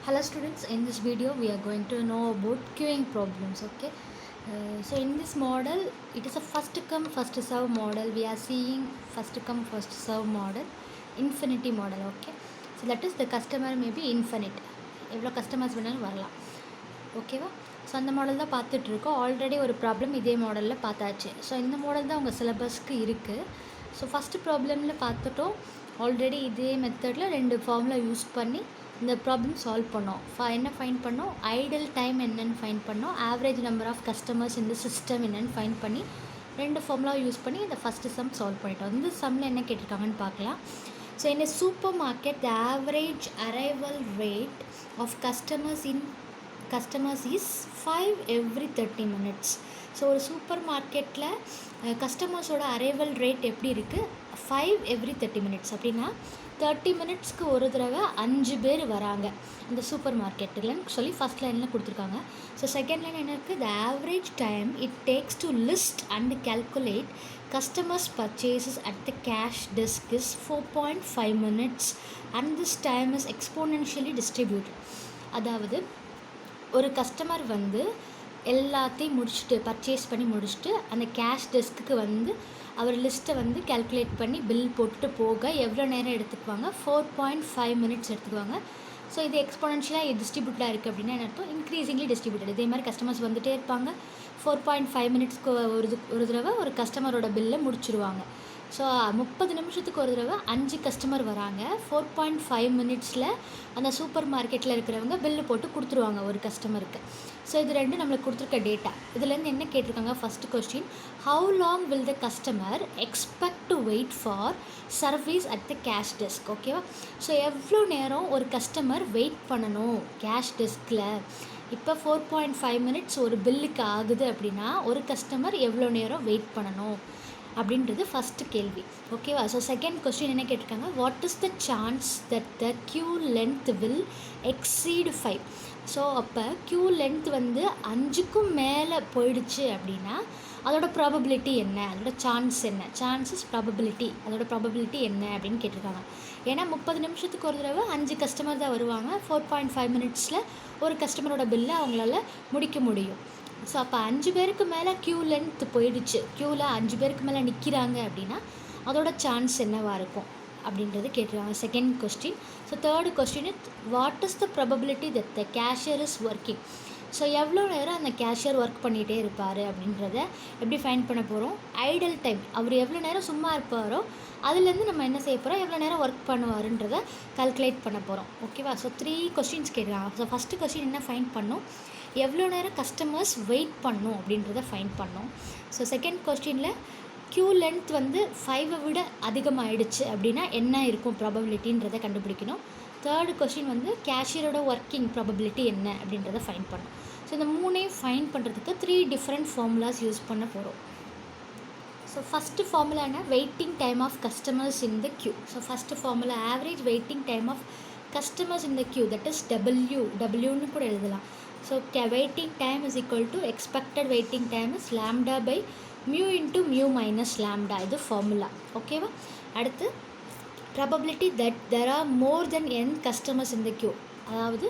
Hello students, in this video we are going to know about queuing problems. Okay, so in this model it is a first come first serve model. We are seeing first come first serve model, infinity model. Okay, so that is the customer may be infinite, எவ்வளோ customers வேணாலும் வரலாம். ஓகேவா? So அந்த model தான் பார்த்துட்ருக்கோம். Already ஒரு problem இதே மாடலில் பார்த்தாச்சு. ஸோ இந்த மாடல் தான் உங்கள் சிலபஸ்க்கு இருக்குது. ஸோ ஃபஸ்ட்டு ப்ராப்ளமில் பார்த்துட்டோம். ஆல்ரெடி இதே மெத்தடில் 2 ஃபார்முலா யூஸ் பண்ணி இந்த ப்ராப்ளம் சால்வ் பண்ணோம். என்ன ஃபைண்ட் பண்ணோம்? ஐடல் டைம் என்னென்னு ஃபைண்ட் பண்ணோம். ஆவரேஜ் நம்பர் ஆஃப் கஸ்டமர்ஸ் இந்த சிஸ்டம் என்னென்னு ஃபைண்ட் பண்ணி 2 ஃபார்முலா யூஸ் பண்ணி இந்த ஃபஸ்ட்டு சம் சால்வ் பண்ணிட்டோம். இந்த சம்மில் என்ன கேட்டிருக்காங்கன்னு பார்க்கலாம். So in a supermarket the average arrival rate of customers is 5 every 30 minutes. So ஒரு சூப்பர் மார்க்கெட்டில் கஸ்டமர்ஸோட அரைவல் ரேட் எப்படி இருக்குது? 5 every 30 minutes. அப்படின்னா 30 மினிட்ஸ்க்கு ஒரு தடவை 5 பேர் வராங்க இந்த சூப்பர் மார்க்கெட்டுலன்னு சொல்லி ஃபஸ்ட் லைனில் கொடுத்துருக்காங்க. ஸோ செகண்ட் லைன் என்ன இருக்குது? The average time it takes to list and calculate customers purchases at the cash desk is 4.5 minutes and this time is exponentially distributed. அதாவது ஒரு கஸ்டமர் வந்து எல்லாத்தையும் முடிச்சுட்டு பர்ச்சேஸ் பண்ணி முடிச்சுட்டு அந்த கேஷ் டெஸ்க்கு வந்து அவர் லிஸ்ட்டை வந்து கேல்குலேட் பண்ணி பில் போட்டுட்டு போக எவ்வளோ நேரம் எடுத்துக்குவாங்க? 4.5 மினிட்ஸ் எடுத்துக்குவாங்க. ஸோ இது எக்ஸ்போனன்ஷியலாக டிஸ்ட்ரிபியூட்டாக இருக்குது அப்படின்னா என்ன அர்த்தம்? Increasingly distributed. இதே மாதிரி கஸ்டமர்ஸ் வந்துகிட்டே இருப்பாங்க. 4.5 மினிட்ஸ்க்கு ஒரு தடவை ஒரு கஸ்டமரோட பில்லை முடிச்சுருவாங்க. ஸோ 30 நிமிஷத்துக்கு ஒரு தடவை 5 கஸ்டமர் வராங்க. 4.5 மினிட்ஸில் அந்த சூப்பர் மார்க்கெட்டில் இருக்கிறவங்க பில்லு போட்டு கொடுத்துருவாங்க ஒரு கஸ்டமருக்கு. ஸோ இது ரெண்டு நம்மளுக்கு கொடுத்துருக்க டேட்டா. இதுலேருந்து என்ன கேட்டிருக்காங்க? First question, how long will the customer expect to wait for service at the cash desk? ஓகேவா? ஸோ எவ்வளோ நேரம் ஒரு கஸ்டமர் வெயிட் பண்ணணும் கேஷ் டெஸ்கில்? இப்போ 4.5 மினிட்ஸ் ஒரு பில்லுக்கு ஆகுது அப்படின்னா ஒரு கஸ்டமர் எவ்வளோ நேரம் வெயிட் பண்ணணும் அப்படின்றது ஃபஸ்ட்டு கேள்வி. ஓகேவா? ஸோ செகண்ட் கொஸ்டின் என்ன கேட்டிருக்காங்க? What is the chance that the Q length will exceed 5? So அப்போ க்யூ லென்த் வந்து 5க்கும் மேலே போயிடுச்சு அப்படின்னா அதோட ப்ராபபிலிட்டி என்ன? அதோட சான்ஸ் என்ன? சான்சஸ் ப்ராபபிலிட்டி, அதோட ப்ராபபிலிட்டி என்ன அப்படின்னு கேட்டிருக்காங்க. ஏன்னா 30 நிமிஷத்துக்கு ஒரு தடவை 5 கஸ்டமர் தான் வருவாங்க. 4.5 மினிட்ஸில் ஒரு கஸ்டமரோட பில்லை அவங்களால முடிக்க முடியும். ஸோ அப்போ 5 பேருக்கு மேலே க்யூ லென்த் போயிடுச்சு, க்யூவில் 5 பேருக்கு மேலே நிற்கிறாங்க அப்படின்னா அதோட சான்ஸ் என்னவாக இருக்கும் அப்படின்றது கேட்டிருக்காங்க. Second question. So third question, what is the probability that the cashier is working? So எவ்வளோ நேரம் அந்த கேஷியர் ஒர்க் பண்ணிகிட்டே இருப்பார் அப்படின்றத எப்படி ஃபைண்ட் பண்ண போகிறோம்? ஐடல் டைம், அவர் எவ்வளோ நேரம் சும்மா இருப்பாரோ அதுலேருந்து நம்ம என்ன செய்ய போகிறோம்? எவ்வளோ நேரம் ஒர்க் பண்ணுவாருன்றதை கால்குலேட் பண்ண போகிறோம். ஓகேவா? ஸோ 3 கொஸ்டின்ஸ் கேட்குறாங்க. ஸோ ஃபஸ்ட்டு கொஸ்டின் என்ன ஃபைண்ட் பண்ணோம்? எவ்வளோ நேரம் கஸ்டமர்ஸ் வெயிட் பண்ணணும் அப்படின்றத ஃபைண்ட் பண்ணோம். ஸோ செகண்ட் கொஸ்டினில் க்யூ லென்த் வந்து 5 விட அதிகமாகிடுச்சு அப்படின்னா என்ன இருக்கும் ப்ராபபிலிட்டின்றதை கண்டுபிடிக்கணும். தேர்டு கொஸ்டின் வந்து கேஷியரோட ஒர்க்கிங் ப்ராபபிலிட்டி என்ன அப்படின்றத ஃபைண்ட் பண்ணணும். ஸோ இந்த மூணையும் ஃபைண்ட் பண்ணுறதுக்கு 3 டிஃப்ரெண்ட் ஃபார்முலாஸ் யூஸ் பண்ண போகிறோம். ஸோ ஃபஸ்ட்டு ஃபார்முலா என்ன? Waiting time of customers in the queue. So first formula average waiting time of customers in the queue, that is டபிள்யூன்னு கூட எழுதலாம். So waiting time is equal to expected waiting time is lambda by mu into mu minus lambda. இது formula. ஓகேவா? அடுத்து probability that there are more than n customers in the queue. அதாவது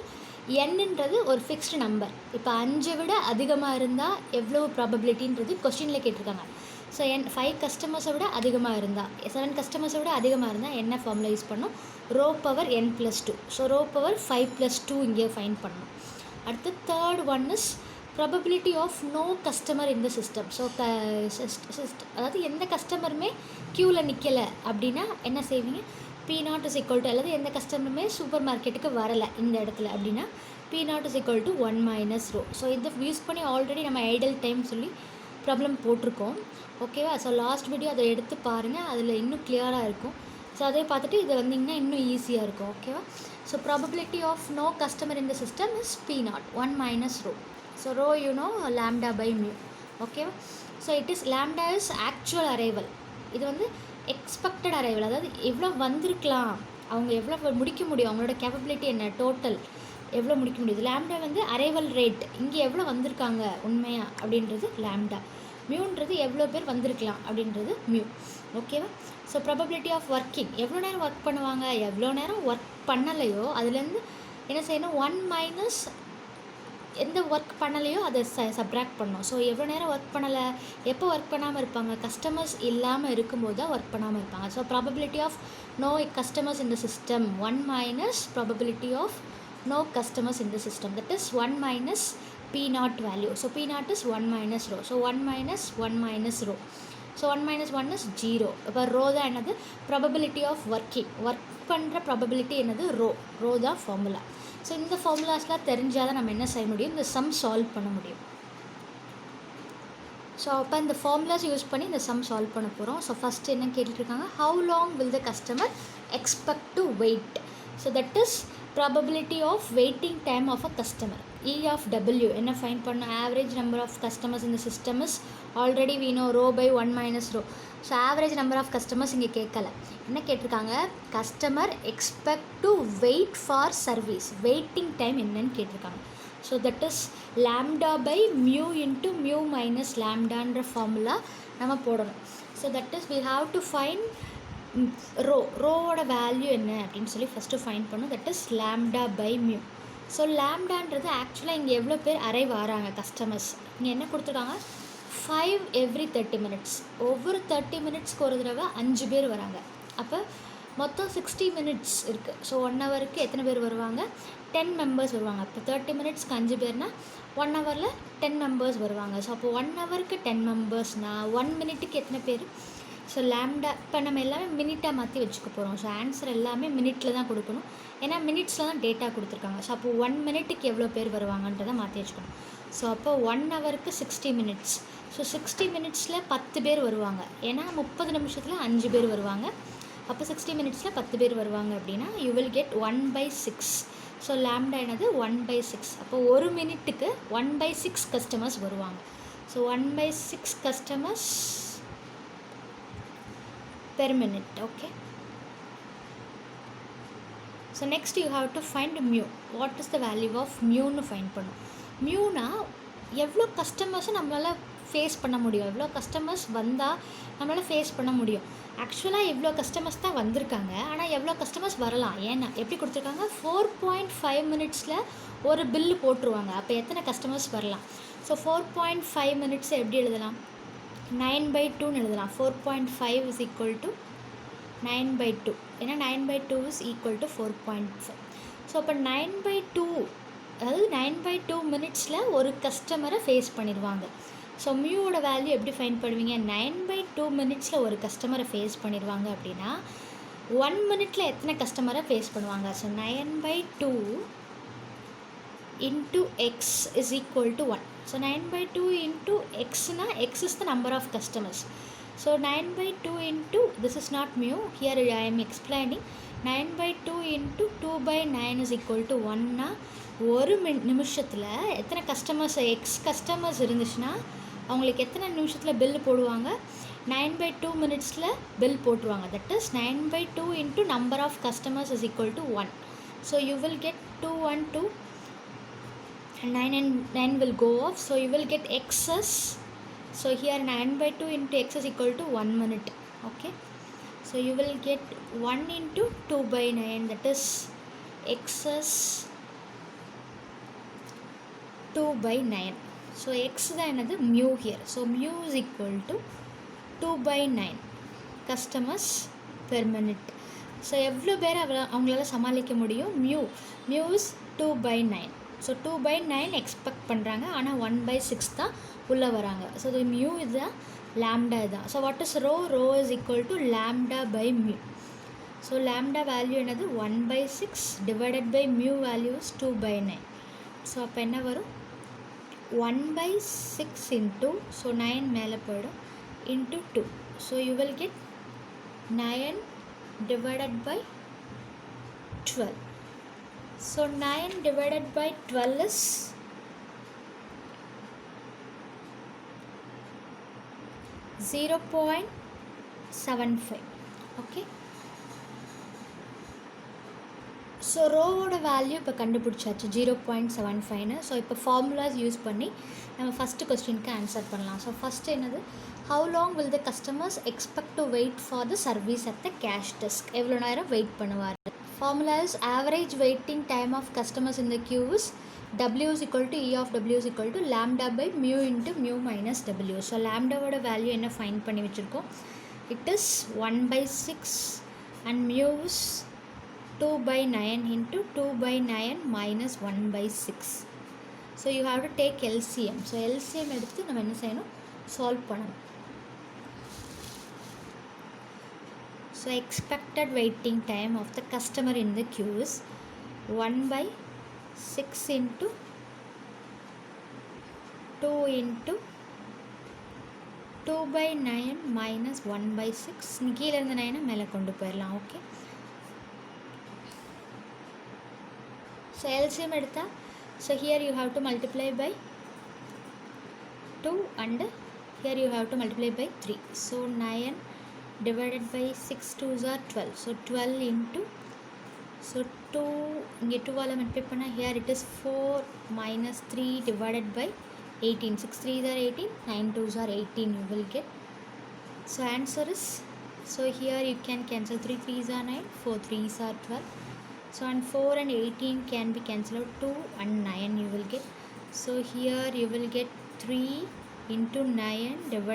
என்னன்றது ஒரு fixed number. இப்போ 5 விட அதிகமாக இருந்தால் எவ்வளோ ப்ராபபிலிட்டின்றது கொஸ்டினில் கேட்டிருக்காங்க. ஸோ 5 கஸ்டமர்ஸை விட அதிகமாக இருந்தால், 7 கஸ்டமர்ஸை விட அதிகமாக இருந்தால் என்ன ஃபார்முலா யூஸ் பண்ணணும்? Rho power n+2. So rho power 5+2 இங்கே ஃபைண்ட் பண்ணணும். அடுத்து third one is probability of no customer in the system. So அதாவது எந்த கஸ்டமருமே க்யூவில் நிற்கலை அப்படின்னா என்ன செய்வீங்க? P0 இஸ் ஈக்குவல் டு, அல்லது எந்த கஸ்டமருமே சூப்பர் மார்க்கெட்டுக்கு வரலை இந்த இடத்துல அப்படின்னா P0 is equal to 1 - rho. So இதை யூஸ் பண்ணி ஆல்ரெடி நம்ம ஐடல் டைம் சொல்லி ப்ராப்ளம் போட்டிருக்கோம். ஓகேவா? ஸோ லாஸ்ட் வீடியோ அதை எடுத்து பாருங்கள், அதில் இன்னும் கிளியராக இருக்கும். ஸோ அதை பார்த்துட்டு இதை வந்தீங்கன்னா இன்னும் ஈஸியாக இருக்கும். ஓகேவா? So probability of no customer in the system is P0, 1 - rho. So rho lambda by mu. ஓகேவா? So it is lambda is actual arrival. இது வந்து எக்ஸ்பெக்டட் அரைவல், அதாவது எவ்வளோ வந்திருக்கலாம், அவங்க எவ்வளோ முடிக்க முடியும், அவங்களோட கேப்பபிலிட்டி என்ன, டோட்டல் எவ்வளோ முடிக்க முடியுது. லேம்டா வந்து அரைவல் ரேட், இங்கே எவ்வளோ வந்திருக்காங்க உண்மையாக அப்படின்றது லேம்டா. மியூன்றது எவ்வளோ பேர் வந்திருக்கலாம் அப்படின்றது மியூ. ஓகேவா? ஸோ ப்ராபபிலிட்டி ஆஃப் ஒர்க்கிங், எவ்வளோ நேரம் ஒர்க் பண்ணுவாங்க, எவ்வளோ நேரம் ஒர்க் பண்ணலையோ அதுலேருந்து என்ன செய்யணும், 1 மைனஸ் எந்த ஒர்க் பண்ணலையோ அதை சப்ராக்ட் பண்ணணும். ஸோ எவ்வளோ நேரம் ஒர்க் பண்ணலை, எப்போ ஒர்க் பண்ணாமல் இருப்பாங்க, கஸ்டமர்ஸ் இல்லாமல் இருக்கும்போது தான் ஒர்க் பண்ணாமல் இருப்பாங்க. So probability of no customers in the system 1 minus probability of no customers in the system, that is 1 minus p naught value. So p naught is 1 minus rho, so 1 minus 1 minus rho, so 1 minus 1 is 0. இப்போ rho தான் என்னது, probability of working, work பண்ணுற probability என்னது, row தான் formula. So இந்த ஃபார்முலாஸ்லாம் தெரிஞ்சால் தான் நம்ம என்ன செய்ய முடியும், இந்த சம் சால்வ் பண்ண முடியும். ஸோ அப்போ இந்த ஃபார்முலாஸ் யூஸ் பண்ணி இந்த சம் சால்வ் பண்ண போகிறோம். ஸோ ஃபஸ்ட்டு என்ன கேட்டுட்ருக்காங்க, how long will the customer expect to wait. So that is probability of waiting time of a customer. E of W என்ன ஃபைண்ட் பண்ண, average number of customers in the system is already we know rho by 1 minus rho. So average number of customers இங்கே கேட்கல, என்ன கேட்டிருக்காங்க, customer expect to wait for service, waiting time என்னன்னு கேட்டிருக்காங்க. So that is lambda by mu into mu minus லாம்டான்ற formula நம்ம போடணும். So that is we have to find ரோவோட வேல்யூ என்ன அப்படின்னு சொல்லி ஃபஸ்ட்டு ஃபைண்ட் பண்ணும். That is lambda by mu. So லாம்டான்றது ஆக்சுவலாக இங்கே எவ்வளோ பேர் அரைவ் ஆகிறாங்க கஸ்டமர்ஸ், இங்கே என்ன கொடுத்துருக்காங்க, 5 every 30 minutes. ஒவ்வொரு 30 மினிட்ஸ்க்கு ஒரு தடவை 5 பேர் வராங்க. அப்போ மொத்தம் 60 minutes இருக்குது. ஸோ 1 ஹவருக்கு எத்தனை பேர் வருவாங்க, 10 members வருவாங்க. அப்போ 30 மினிட்ஸ்க்கு 5 பேர்னால் 1 ஹவரில் 10 members வருவாங்க. ஸோ அப்போ 1 ஹவருக்கு 10 membersனால் 1 மினிட்டுக்கு எத்தனை பேர். ஸோ லாம்டா இப்போ நம்ம எல்லாமே மினிட்டாக மாற்றி வச்சுக்க போகிறோம். ஸோ ஆன்சர் எல்லாமே மினிட்டில் தான் கொடுக்கணும், ஏன்னா மினிட்ஸில் தான் டேட்டா கொடுத்துருக்காங்க. ஸோ அப்போ 1 மினிட்டுக்கு எவ்வளோ பேர் வருவாங்கன்றதை மாற்றி வச்சுக்கணும். ஸோ அப்போ 1 ஹவருக்கு 60 minutes. ஸோ 60 minutesல 10 பேர் வருவாங்க, ஏன்னா 30 நிமிஷத்தில் 5 பேர் வருவாங்க. அப்போ 60 minutesல 10 பேர் வருவாங்க அப்படின்னா you will get 1/6. So lambda என்னது 1/6. அப்போ ஒரு மினிட்டுக்கு 1/6 கஸ்டமர்ஸ் வருவாங்க. So 1/6 customers per minute. Okay, so next you have to find mu. What is the value of mu னு ஃபைண்ட் பண்ணும். மியூனா எவ்வளோ கஸ்டமர்ஸை நம்மளால் ஃபேஸ் பண்ண முடியும், எவ்வளோ கஸ்டமர்ஸ் வந்தால் நம்மளால் ஃபேஸ் பண்ண முடியும். ஆக்சுவலாக இவ்வளோ கஸ்டமர்ஸ் தான் வந்திருக்காங்க, ஆனால் எவ்வளோ கஸ்டமர்ஸ் வரலாம், ஏன்னா எப்படி கொடுத்துருக்காங்க, 4.5 minutesல ஒரு பில்லு போட்டுருவாங்க. அப்போ எத்தனை கஸ்டமர்ஸ் வரலாம். ஸோ 4.5 minutes எப்படி எழுதலாம், 9/2ன்னு எழுதலாம். 4.5 is equal to 9/2, ஏன்னா 9/2 is equal to 4.5. ஸோ அப்போ 9/2, அதாவது 9/2 minutesல ஒரு கஸ்டமரை ஃபேஸ் பண்ணிடுவாங்க. ஸோ மியூவோட வேல்யூ எப்படி ஃபைண்ட் பண்ணுவீங்க, 9/2 minutesல ஒரு கஸ்டமரை ஃபேஸ் பண்ணிடுவாங்க அப்படின்னா 1 minute எத்தனை கஸ்டமரை ஃபேஸ் பண்ணுவாங்க. So 9/2 into x is equal to 1. So 9/2 into x na, x is the number of customers. So 9/2 into, this is not mu, here I am explaining, 9/2 into 2/9 is equal to 1 na, ஒரு நிமிஷத்தில் எத்தனை customers, X customers இருந்துச்சுன்னா அவங்களுக்கு எத்தனை நிமிஷத்தில் bill போடுவாங்க, 9/2 minutesல bill போட்டுருவாங்க. That is 9/2 into number of customers is equal to 1. So you will get 2 1 2 and 9 and 9 will go off. So you will get x's. So here 9/2 into x is equal to 1 minute. Okay, so you will get 1 into 2/9, that is x's 2/9. So x தான் என்னது, mu here. So mu is equal to 2/9 customers per minute. So எவ்வளோ பேர் அவங்களால சமாளிக்க முடியும், mu is 2/9. So 2/9 expect பண்ணுறாங்க, ஆனால் 1/6 தான் உள்ளே வராங்க. ஸோ இது மியூ இதுதான், லாம்டா இதுதான். So what is rho is equal to lambda by mu. So lambda value என்னது 1/6 divided by mu value is 2/9. So அப்போ என்ன வரும், 1/6 இன்ட்டு, ஸோ 9 மேலே போயிடும், into 2. So you will get 9 divided by 12. So 9 divided by 12 is 0.75. Okay, so ரோவோட value இப்போ கண்டுபிடிச்சாச்சு 0.75ன்னு. ஸோ இப்போ ஃபார்முலாஸ் யூஸ் பண்ணி நம்ம ஃபஸ்ட்டு கொஸ்டினுக்கு ஆன்சர் பண்ணலாம். ஸோ ஃபஸ்ட்டு என்னது, how long will the customers expect to wait for the service at the cash desk. எவ்வளோ நேரம் வெயிட் பண்ணுவார். Formula is average waiting time of customers in the queue is W is equal to E of W is equal to lambda by mu into mu minus W. So lambda ஓட value என்ன find பண்ணி வச்சுருக்கோம். It is 1 by 6 and mu is 2 by 9 into 2 by 9 minus 1 by 6. So you have to take LCM. So LCM எடுத்து நம்ம என்ன செய்யணும், solve பண்ணணும். So expected waiting time of the customer in the queue is 1 by 6 into 2 into 2 by 9 minus 1 by 6. கீழே இருந்த 9 மேலே கொண்டு போயிடலாம். ஓகே, so LCM எடுத்தா, so here you have to multiply by 2 and here you have to multiply by 3. So 9 divided by 6 2s are 12. So 12 into, so 2 இங்கே 2 all multiply பண்ணால் here it is 4 minus 3 divided by 18. 6 3s are 18, 9 2s are 18 you will get. So answer is, so here you can cancel 3 3s are 9, 4 3s are 12. So and 4 and 18 can be cancelled out, 2 and 9 you will get. So here you will get 3 into 9 divided